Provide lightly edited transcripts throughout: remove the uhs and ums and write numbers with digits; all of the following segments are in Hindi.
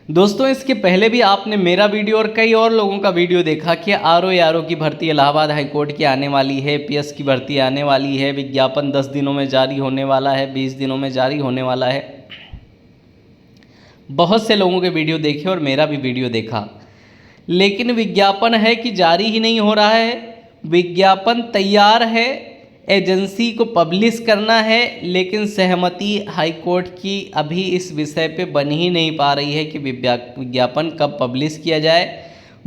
दोस्तों इसके पहले भी आपने मेरा वीडियो और कई और लोगों का वीडियो देखा कि आरओ की भर्ती इलाहाबाद हाईकोर्ट की आने वाली है, पीएस की भर्ती आने वाली है, विज्ञापन 10 दिनों में जारी होने वाला है, 20 दिनों में जारी होने वाला है। बहुत से लोगों के वीडियो देखे और मेरा भी वीडियो देखा, लेकिन विज्ञापन है कि जारी ही नहीं हो रहा है। विज्ञापन तैयार है, एजेंसी को पब्लिश करना है, लेकिन सहमति हाईकोर्ट की अभी इस विषय पे बन ही नहीं पा रही है कि विज्ञापन कब पब्लिश किया जाए,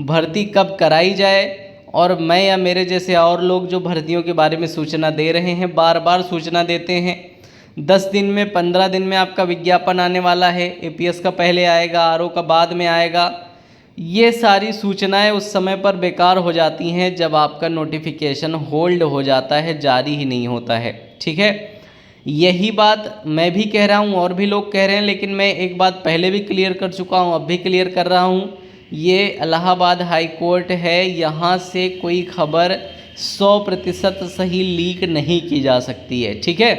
भर्ती कब कराई जाए। और मैं या मेरे जैसे और लोग जो भर्तियों के बारे में सूचना दे रहे हैं, बार बार सूचना देते हैं 10 दिन में 15 दिन में आपका विज्ञापन आने वाला है, एपीएस का पहले आएगा, आरओ का बाद में आएगा। ये सारी सूचनाएं उस समय पर बेकार हो जाती हैं जब आपका नोटिफिकेशन होल्ड हो जाता है, जारी ही नहीं होता है। ठीक है, यही बात मैं भी कह रहा हूँ और भी लोग कह रहे हैं, लेकिन मैं एक बात पहले भी क्लियर कर चुका हूँ, अब भी क्लियर कर रहा हूँ। ये इलाहाबाद हाई कोर्ट है, यहाँ से कोई खबर 100% सही लीक नहीं की जा सकती है। ठीक है,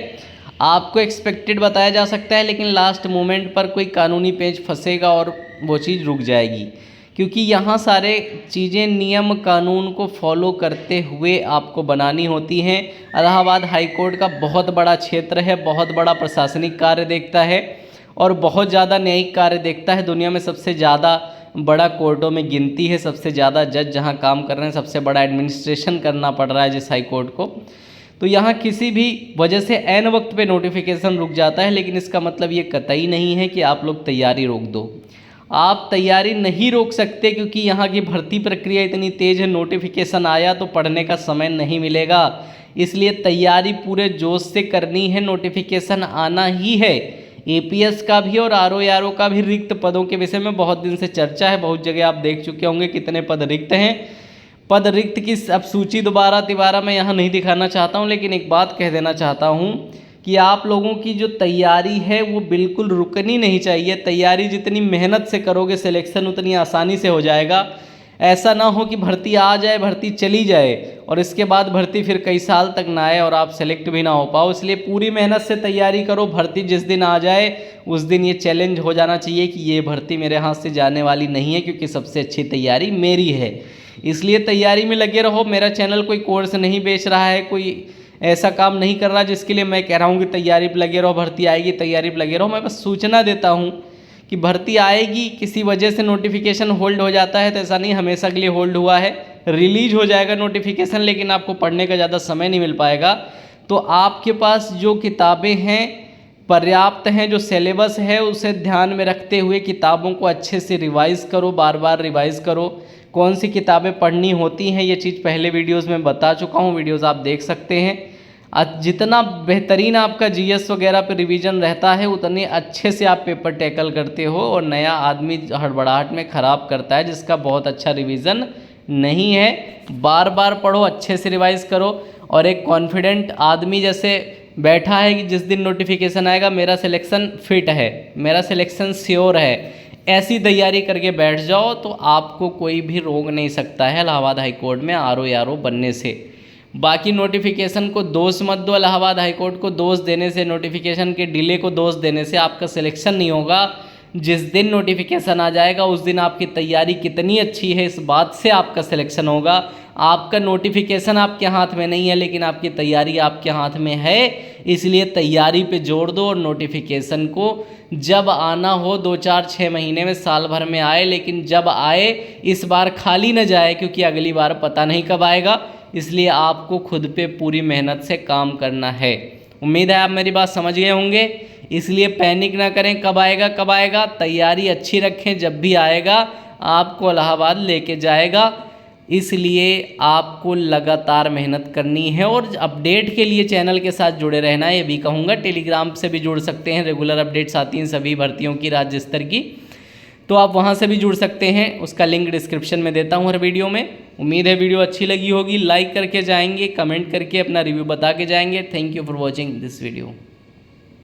आपको एक्सपेक्टेड बताया जा सकता है, लेकिन लास्ट मोमेंट पर कोई कानूनी पेच फंसेगा और वो चीज़ रुक जाएगी, क्योंकि यहाँ सारे चीज़ें नियम कानून को फॉलो करते हुए आपको बनानी होती हैं। इलाहाबाद हाई कोर्ट का बहुत बड़ा क्षेत्र है, बहुत बड़ा प्रशासनिक कार्य देखता है और बहुत ज़्यादा न्यायिक कार्य देखता है। दुनिया में सबसे ज़्यादा बड़ा कोर्टों में गिनती है, सबसे ज़्यादा जज जहाँ काम कर रहे हैं, सबसे बड़ा एडमिनिस्ट्रेशन करना पड़ रहा है जिस हाई कोर्ट को। तो यहाँ किसी भी वजह से ऐन वक्त पे नोटिफिकेशन रुक जाता है, लेकिन इसका मतलब ये कतई नहीं है कि आप लोग तैयारी रोक दो। आप तैयारी नहीं रोक सकते, क्योंकि यहाँ की भर्ती प्रक्रिया इतनी तेज़ है। नोटिफिकेशन आया तो पढ़ने का समय नहीं मिलेगा, इसलिए तैयारी पूरे जोश से करनी है। नोटिफिकेशन आना ही है, एपीएस का भी और आरओ का भी। रिक्त पदों के विषय में बहुत दिन से चर्चा है, बहुत जगह आप देख चुके होंगे कितने पद रिक्त हैं। पद रिक्त की अब सूची दोबारा तिबारा मैं यहाँ नहीं दिखाना चाहता हूँ, लेकिन एक बात कह देना चाहता हूँ कि आप लोगों की जो तैयारी है वो बिल्कुल रुकनी नहीं चाहिए। तैयारी जितनी मेहनत से करोगे, सिलेक्शन उतनी आसानी से हो जाएगा। ऐसा ना हो कि भर्ती आ जाए, भर्ती चली जाए और इसके बाद भर्ती फिर कई साल तक ना आए और आप सेलेक्ट भी ना हो पाओ। इसलिए पूरी मेहनत से तैयारी करो। भर्ती जिस दिन आ जाए उस दिन ये चैलेंज हो जाना चाहिए कि ये भर्ती मेरे हाथ से जाने वाली नहीं है, क्योंकि सबसे अच्छी तैयारी मेरी है। इसलिए तैयारी में लगे रहो। मेरा चैनल कोई कोर्स नहीं बेच रहा है, कोई ऐसा काम नहीं कर रहा जिसके लिए मैं कह रहा हूँ कि तैयारी पर लगे रहो, भर्ती आएगी तैयारी पर लगे रहो। मैं बस सूचना देता हूँ कि भर्ती आएगी, किसी वजह से नोटिफिकेशन होल्ड हो जाता है तो ऐसा नहीं हमेशा के लिए होल्ड हुआ है। रिलीज हो जाएगा नोटिफिकेशन, लेकिन आपको पढ़ने का ज़्यादा समय नहीं मिल पाएगा। तो आपके पास जो किताबें हैं पर्याप्त हैं, जो सिलेबस है उसे ध्यान में रखते हुए किताबों को अच्छे से रिवाइज़ करो, बार बार रिवाइज़ करो। कौन सी किताबें पढ़नी होती हैं ये चीज़ पहले वीडियोस में बता चुका हूँ, वीडियोस आप देख सकते हैं। जितना बेहतरीन आपका जीएस वगैरह पे रिवीजन रहता है, उतने अच्छे से आप पेपर टैकल करते हो। और नया आदमी हड़बड़ाहट में ख़राब करता है जिसका बहुत अच्छा रिवीजन नहीं है। बार बार पढ़ो, अच्छे से रिवाइज़ करो। और एक कॉन्फिडेंट आदमी जैसे बैठा है कि जिस दिन नोटिफिकेशन आएगा मेरा सिलेक्शन फिट है, मेरा सिलेक्शन श्योर है, ऐसी तैयारी करके बैठ जाओ तो आपको कोई भी रोक नहीं सकता है इलाहाबाद हाई कोर्ट में आरओ बनने से। बाकी नोटिफिकेशन को दोष मत दो। इलाहाबाद हाई कोर्ट को दोष देने से, नोटिफिकेशन के डिले को दोष देने से आपका सिलेक्शन नहीं होगा। जिस दिन नोटिफिकेशन आ जाएगा उस दिन आपकी तैयारी कितनी अच्छी है इस बात से आपका सिलेक्शन होगा। आपका नोटिफिकेशन आपके हाथ में नहीं है, लेकिन आपकी तैयारी आपके हाथ में है। इसलिए तैयारी पे जोर दो और नोटिफिकेशन को जब आना हो 2, 4, 6 महीने में, साल भर में आए, लेकिन जब आए इस बार खाली न जाए, क्योंकि अगली बार पता नहीं कब आएगा। इसलिए आपको खुद पे पूरी मेहनत से काम करना है। उम्मीद है आप मेरी बात समझ गए होंगे। इसलिए पैनिक ना करें, कब आएगा कब आएगा, तैयारी अच्छी रखें। जब भी आएगा आपको इलाहाबाद लेके जाएगा। इसलिए आपको लगातार मेहनत करनी है और अपडेट के लिए चैनल के साथ जुड़े रहना है। ये भी कहूँगा टेलीग्राम से भी जुड़ सकते हैं, रेगुलर अपडेट्स आती हैं सभी भर्तियों की राज्य स्तर की, तो आप वहाँ से भी जुड़ सकते हैं। उसका लिंक डिस्क्रिप्शन में देता हूँ हर वीडियो में। उम्मीद है वीडियो अच्छी लगी होगी। लाइक करके जाएंगे, कमेंट करके अपना रिव्यू बता के जाएंगे। Thank you for watching this video.